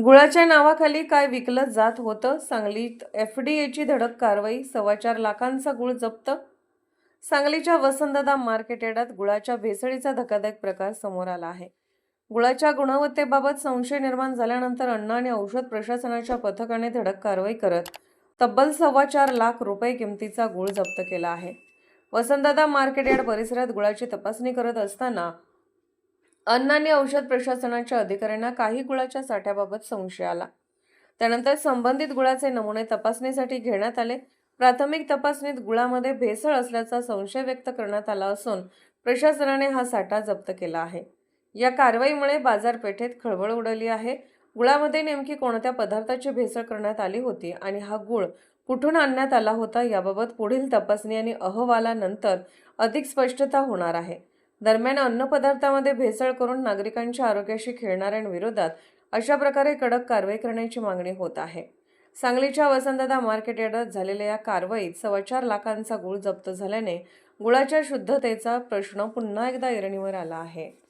गुळाच्या नावाखाली काय विकलं जात होतं? सांगलीत एफडीएची धडक कारवाई, 4.25 लाखांचा गुळ जप्त. सांगलीच्या वसंतदादा मार्केट यार्डात गुळाच्या भेसळीचा धक्कादायक प्रकार समोर आला आहे. गुळाच्या गुणवत्तेबाबत संशय निर्माण झाल्यानंतर अन्न आणि औषध प्रशासनाच्या पथकाने धडक कारवाई करत तब्बल 4.25 लाख रुपये किमतीचा गुळ जप्त केला आहे. वसंतदादा मार्केट यार्ड परिसरात गुळाची तपासणी करत असताना अन्न आणि औषध प्रशासनाच्या अधिकाऱ्यांना काही गुळाच्या साठ्याबाबत संशय आला. त्यानंतर संबंधित गुळाचे नमुने तपासणीसाठी घेण्यात आले. प्राथमिक तपासणीत गुळामध्ये भेसळ असल्याचा संशय व्यक्त करण्यात आला असून प्रशासनाने हा साठा जप्त केला आहे. या कारवाईमुळे बाजारपेठेत खळबळ उडाली आहे. गुळामध्ये नेमकी कोणत्या पदार्थाची भेसळ करण्यात आली होती आणि हा गुळ कुठून आणण्यात आला होता याबाबत पुढील तपासणी आणि अहवालानंतर अधिक स्पष्टता होणार आहे. दरम्यान अन्नपदार्थामध्ये भेसळ करून नागरिकांच्या आरोग्याशी खेळणाऱ्यांविरोधात अशा प्रकारे कडक कारवाई करण्याची मागणी होत आहे. सांगलीच्या वसंतदादा मार्केट यार्डात झालेल्या या कारवाईत 4.25 लाखांचा गुळ जप्त झाल्याने गुळाच्या शुद्धतेचा प्रश्न पुन्हा एकदा ऐरणीवर आला आहे.